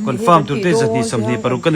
confirm tu te zat ni sam ni paru kan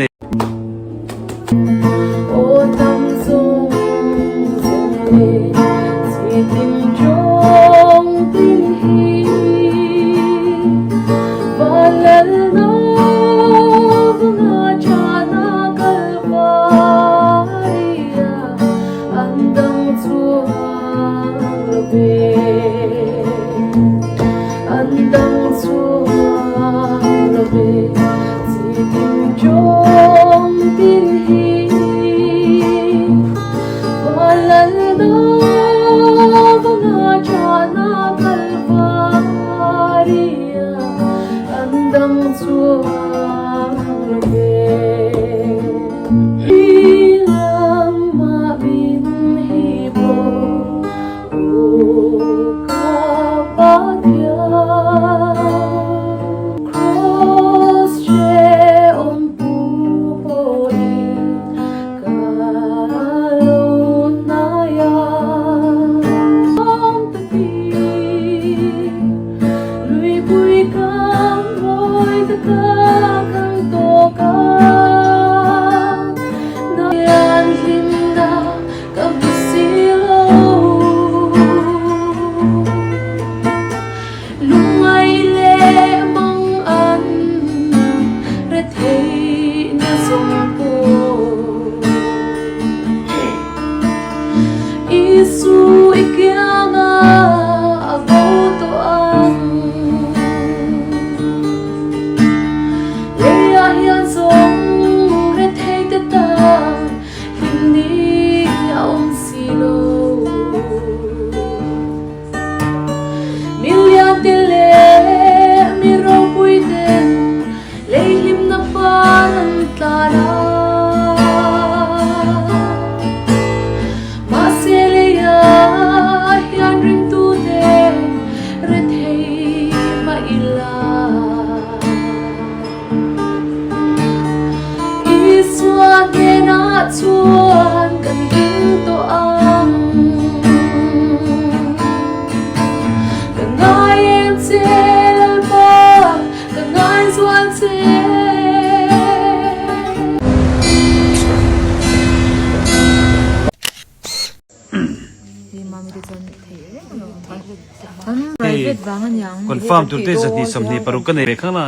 confirm tu te zat ni sam ni paru kan re khang na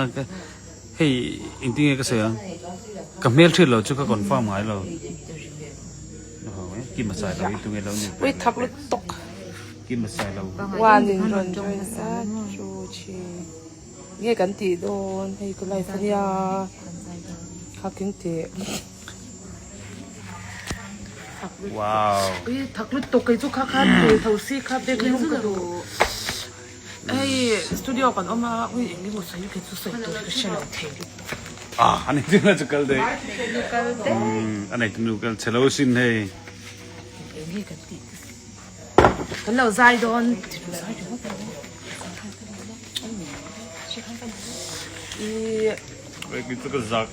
hey inting ka se ka mail thil lo chu ka confirm hai lo ki ma sai lo tu nge lo ni ui thak lu tok ki ma sai lo wan din ron join sa chu chi nge kan ti don hei ko lai fa ya kha king te wow ui thak lu tok kai chu kha kha te thau si kha bek lum ka do ai studio kan oma ui ngi mo sai ke chu sai to ka shel the ani tu na chu kal de ani tu nu kal chelo sin he ngi kan ti kan lo Zidon Vậy cái cái giặc,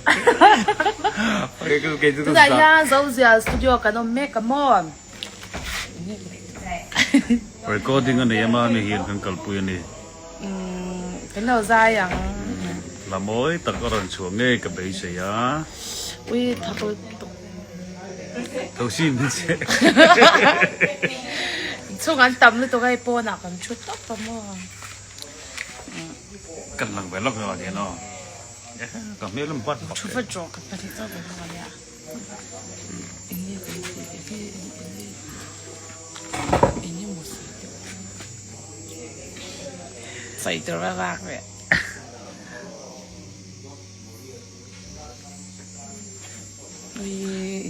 vậy cái giặc. Tại nha, dấu giờ studio cái nó make a mon. Vậy có tiếng này mà mình hiện cái cầu bùi này. Cái nào dài à? Là mỗi tất cả人xuống nghe cái bài gì á? Ui, thật tôi. Đầu xin thế. Số ngắn tầm tôi cái po nào còn chút tóc tầm mà. Cần lần phải lóc rồi thì nó. Cảm thấy lắm bắt. Chút phải trộn cái bài đó phải không ạ? Phải từ ra vạc vậy.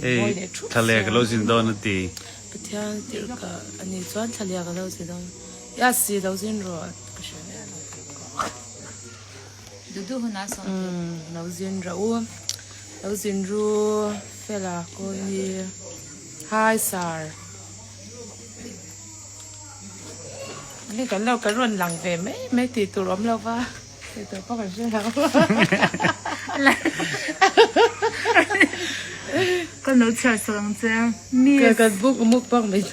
Ê, thà lẹ cái lô Zidon thì. Bây giờ thì cái anh ấy chọn thà lẹ cái lô Zidon. Ya xí lô Zidon rồi. Dudu huna son. Lô Zidon lô Zidon phải là cô đi hai sar. Cái lâu cái ruộng lằng về mấy tỷ tụ lắm lâu va, thì tụ có phải chưa đâu. Con nấu chả sòng chè, mì. Cái bút bằng mình,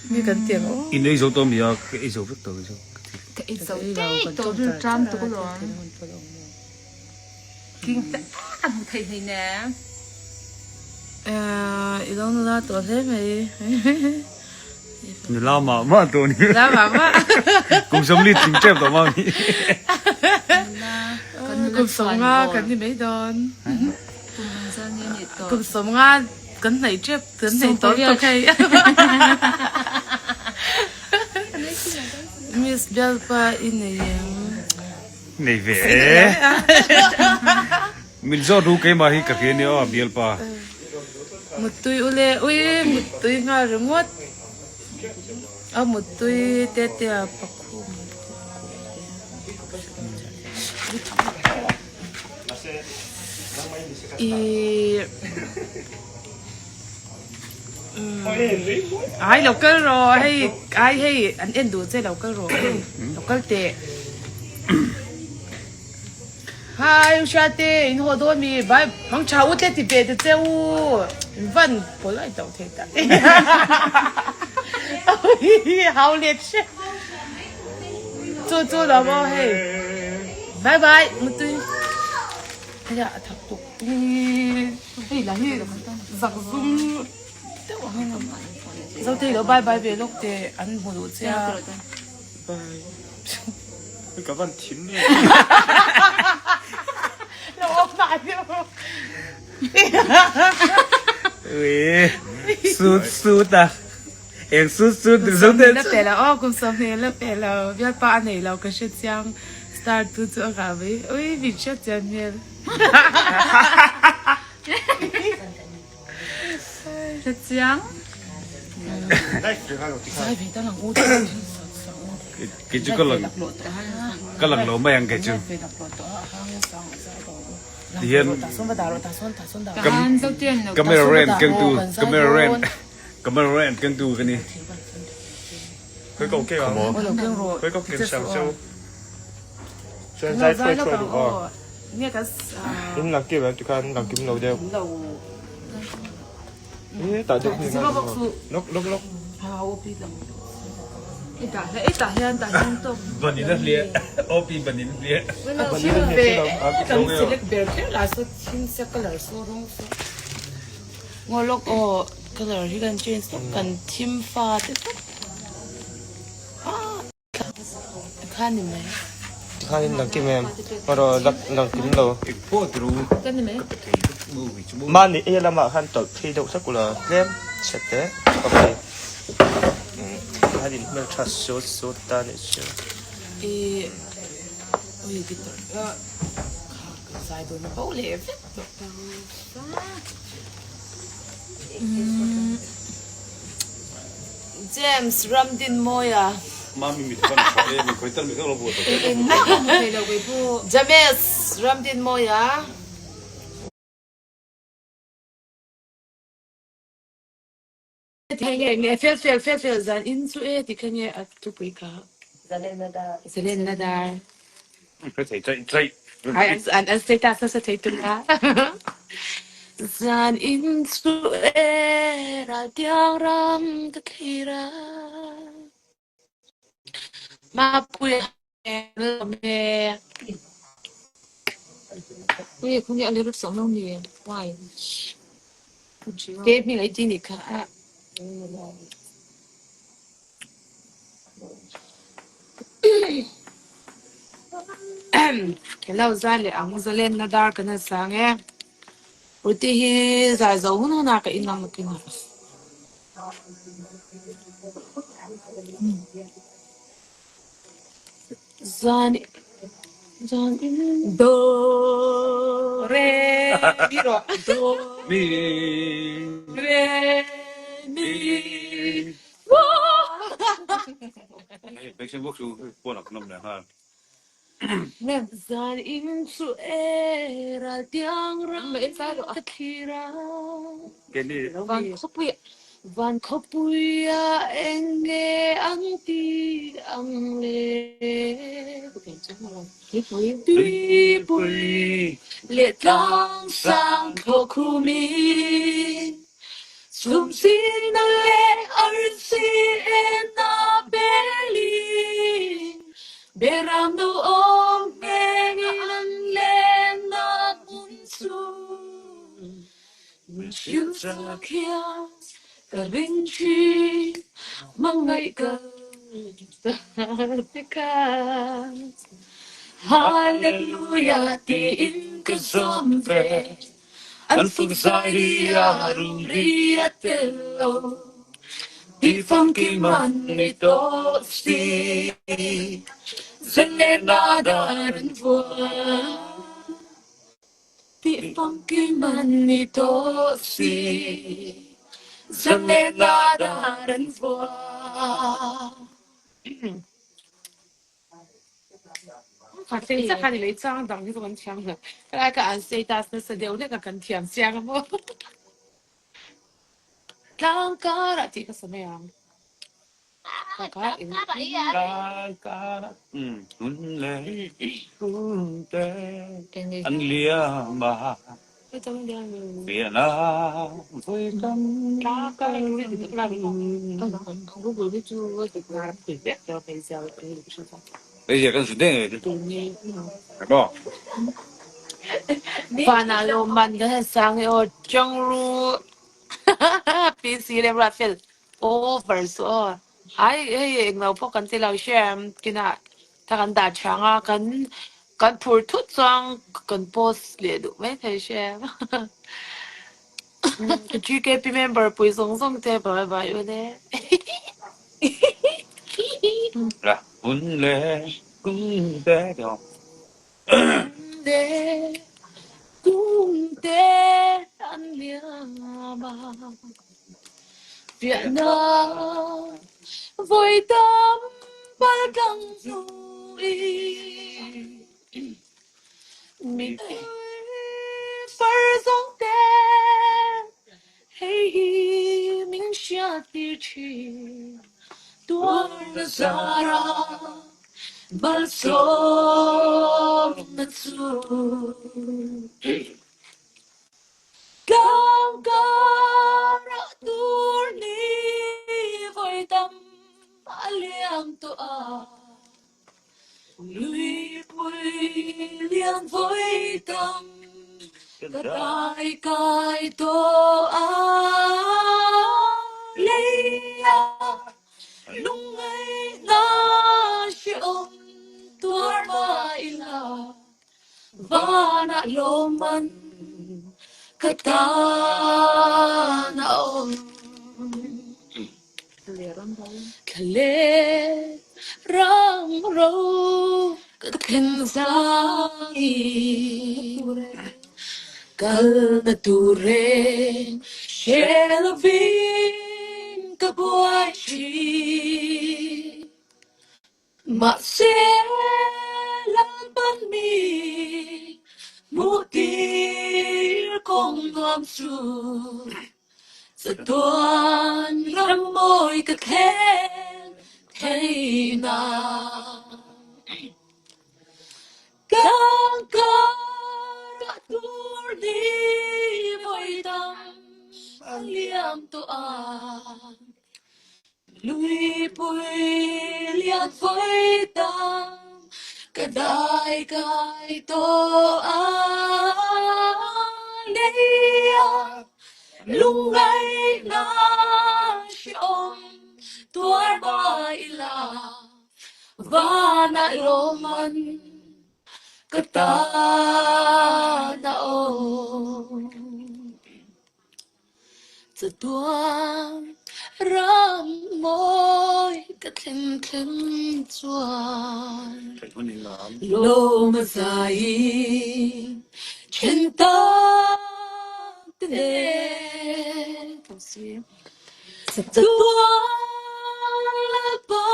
mì cần tiền không? In ấy dấu tôm gì à? Cái ấy dấu rất tồi chứ. Cái dấu tê, tụ được trăm tụ rồi. kinh tế ăn thầy thầy nè 이거는 나 또 해. Người lao mà tôi đi. 나 봐봐. Cũng sống đi chính chép đó mà. Cũng sống à, cần thì mấy đòn. Cũng sống à, cần này chép, cần này tốt ok. Miss Belpa in này. Này về. Mình do đủ cái mà hi cả cái nữa biel pa. Một túi ule, ui một túi ngà remote. Một túi tê tê bạc khu. Ai lâu cơ rồi, hay anh em đủ chơi lâu cơ rồi, lâu cơ tệ. Hai cha tệ, anh họ đôi mi, bài mang cháo tệ thì về được chơi u, vẫn bỏ lại đầu thế ta. Hào liệt chứ. Chú là bao hay. Bye bye, một túi. Bây giờ thật tục. Đây là gì rồi? Giặc dung. Sau thì nó bye bye về lúc thì ăn một đồ xe. Bye. Các bạn thím đi. Nó ốp lại đâu. Ui, sút à. Em sút được giống thế. Lớp bé là cũng sống thế lớp bé là biết ba này là cái chuyện chẳng start từ chỗ cả với. Ui, vì chuyện chẳng nhiều. thật chăng Đây, được hai lỗ tí Sai vì ta là ngu Cái chú có lần lỗ mèng cái chú. Thì hiện Kan sau tiên là camera rent cân tu cái này. 佢個機啊，佢個叫上週，上仔推出嚟喎。呢個咁能叫人看能見路啫。咦，大隻啲啊！碌。ít tả hiện tốt. Bần đến liệt, opi bần đến liệt. Mình chỉ về cần select bear cái là số chín sẽ color số đúng số. Ngồi lúc color thì cần change số cần team pha thế. Khăn gì mày? Khăn năng kiếm em, rồi năng kiếm路。 Phố tru. Cái gì mày? Mà nị là mà khăn tổ khi đậu sắc của là lem sạch thế, ok. Hai điểm mình trust số ta này chứ. Ôi cái tổ Zidon nó bảo lệ phết. James Ramdin Moya. Mami mình con phải mình coi tên mình không lo buồn. thầy đầu cái phụ James Ramdin Moya. Thì nghe phê dàn in số thì cái nghe tu bì cả. Zelen nada. Phải chạy. Anh sẽ ta sẽ thấy tu lá. Zan in số ra tiếng ram cái thi ra. Mà bùi mẹ. ui không nhận được sống lâu nhiều hoài Tiếp mình lấy gì nhỉ cả. Cái lâu ra để ăn ra lên nó đar cái này sáng nghe. Rồi thì giải dấu nó là cái in làm một cái nào. Zan do re mi ro do Mi. re mi wo. Bây giờ bốc xuống buồn học năm này ha. Zan in su era tiang ra cái thi ra. Cái này Van khopuya enge ang ti ang le. Tuy bùi liệt lang sang thô khu mi. Sum si na le ar si na beli. Beram do om nge an le na chiếu ra kia cả linh chi mang ngày cờ Hallelujah tin cái giom về anh phúc dài đi rung đi telo đi phong kim man ni to si dân nên đã đàn vua đi phong kim man ni to si dân nên đã đàn vua反正这看你没脏档，你怎么抢的？那个俺谁打死死掉那个跟甜香么？刚刚了这个什么呀？刚刚hun le hun te anh lia mà 这怎么样biển à với tâm 刚刚那里如果你就我就拿随便就没交给你是吧？bây giờ con sụt đấy phải không Và là lô man cái sang ở trong ru PC lên ra phê over so ai ai ngầu phong kan te lao share kina ta kan da changa kan pur thu chang kan post le du mai thai share cái GKP member bùi song song te bye bye yo ne là hun le hun te được để cung tế anh liang mà Việt Nam vui tâm bao đăng vui mình phải giống tên hay mình sẽ đi chi tuôn ra balsom na tu cam cara tur ni voi tâm aliang to a lui pui liang voi tâm cái cái to a leia lung ấy na siom tuar ma ila vana loman kata na om kale rang ro ken zangi kal na ture shelvin kabuachi mà sẽ làm ban mi một tia con ngom su giờ tuan răng môi cái khen thấy na càng đã tuôn đi vội tâm liam to an lui bui liat với ta cả đại cái to a đây lung ngay na xiom tua bay la và na roman cả ta na oจะตัวรำมอยก็ถึงจวนโลมาใส่ฉันตาเตจะตัวละบา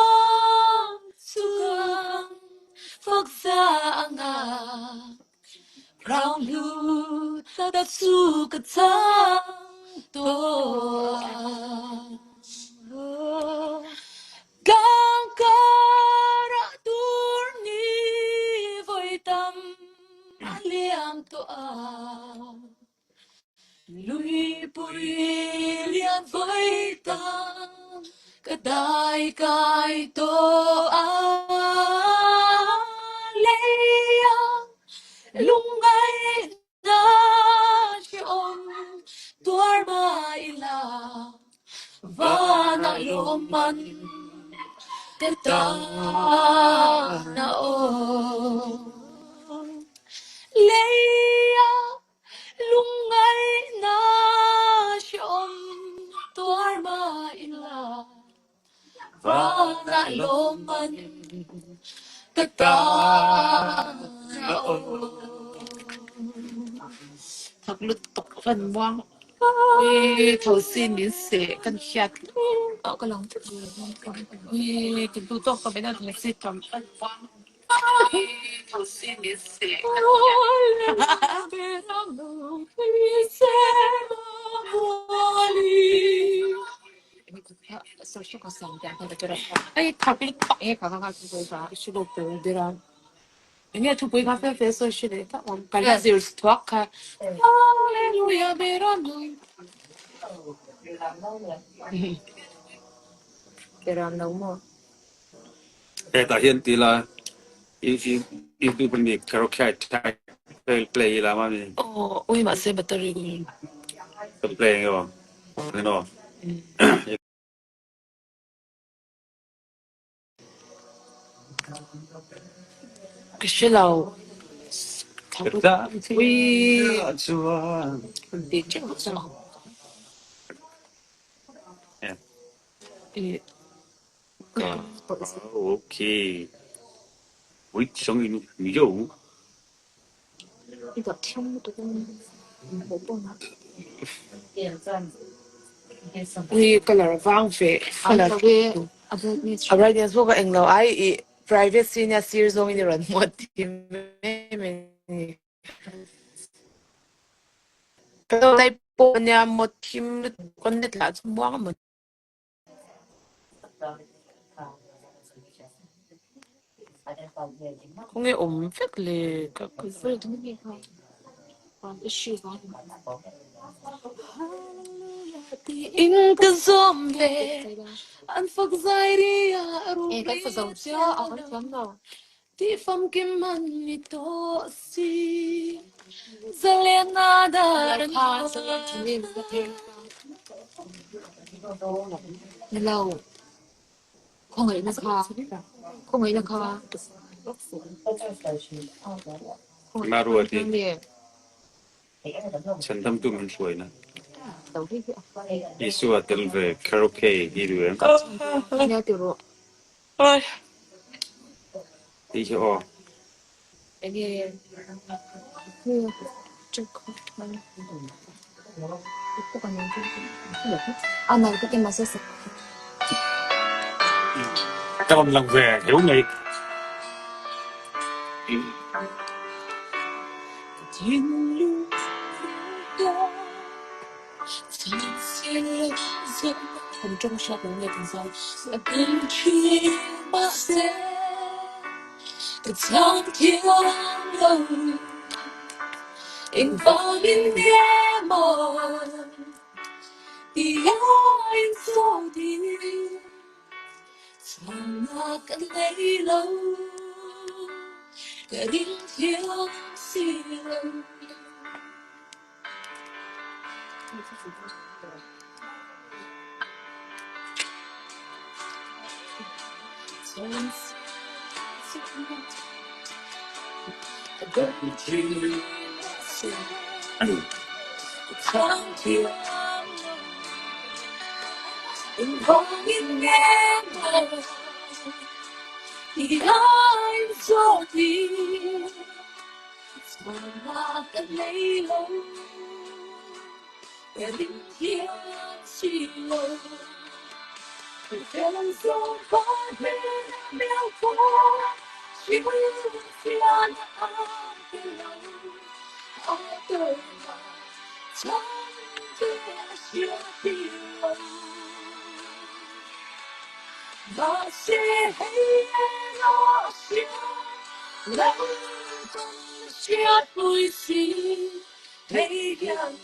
งสุกังฟอกซา Brown blue that suka toa Gangkara turni voi tam aliam toa Lui pui lian voi tam kadai kai toa Leia lung ngay na siom tua man ta na o leia lungai na shom tuar ma ila va na lo man ta na o thật lực tập phần quang ui thầu xin đến sẽ cần chặt ở cái lòng ui cái tu tốt có bên đó thì sẽ cầm phần quang ui thầu xin đến sẽ cần chặt sao số có sản phẩm hay là cái đó ai thật lực ai cả các cái đó số độ từ đó ini tu pui kafe feso shide ta on kala zers twaka hallelujah berano berano mo tại hiện thì là in tu bên việc karaoke play là mà mình oh ui ma se battery gun play cái gì nó kishilo ta ui chua đi chắc sao ok với sống in nhiều 이거 처음부터 못 보나? ui color vàng về color Radiance book anh lo ai privacy nha series zong ini ran một team mình pero lại po nha một team con nít là chúng mua một không nghe phết lệ các cái phết còn issue gì in cái zoom về anh phật dài đi à ru cái phật dòng cho ông chấm đâu ti phong kim man mi to si zelena da lâu không nghĩ là kha không nghĩ là kha mà rồi thì chân tâm tu mình suy nè Isu atel về karaoke đi rồi nghe từ rồi đi cho cái như trước à này cái mà sẽ trong lần về hiểu nghị thiên lưu phần trong shot nó nghe từng giây sẽ đến khi mà sẽ cái tháng thiên lâu in vào in đêm mơ thì anh rồi đi chẳng là cần lấy lâu cái đêm thiên xì lâu tháng thiên in vào in đêm mơ thì anh rồi đi chẳng là cần lấy lâu cái đêm thiên xì lâu Hãy subscribe cho kênh Ghiền Mì Gõ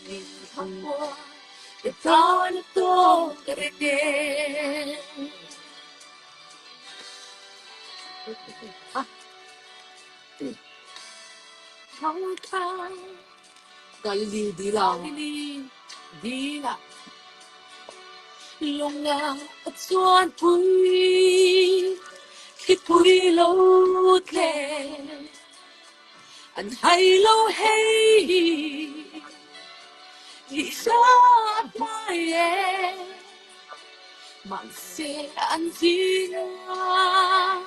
để không bỏ lỡ Galili di là lòng ngà chuan bùi khi bùi lâu thề anh hay lâu hay vì sao mai em mang xe anh gì nữa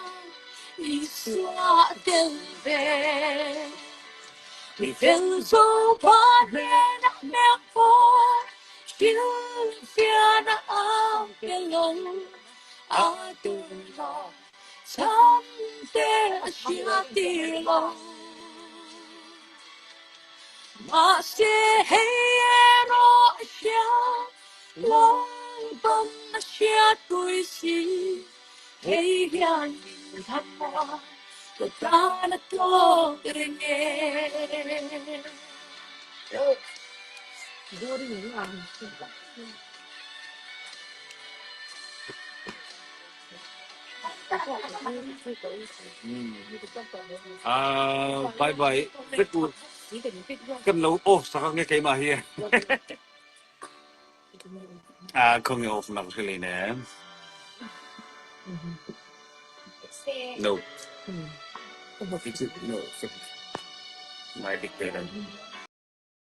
vì sao del về vì ven sông qua bên mẹ phố chiều phía na bên lòng à từ lo chăm te chia tiền lòng mà sẽ hay nó sẽ lòng bông sẽ tuổi gì hay hiện thăm hoa cái ta là to cái nghe bye bye rất buồn cần lâu ô sao nghe cái mà here không nghe off nằm cái này nè no no my dictator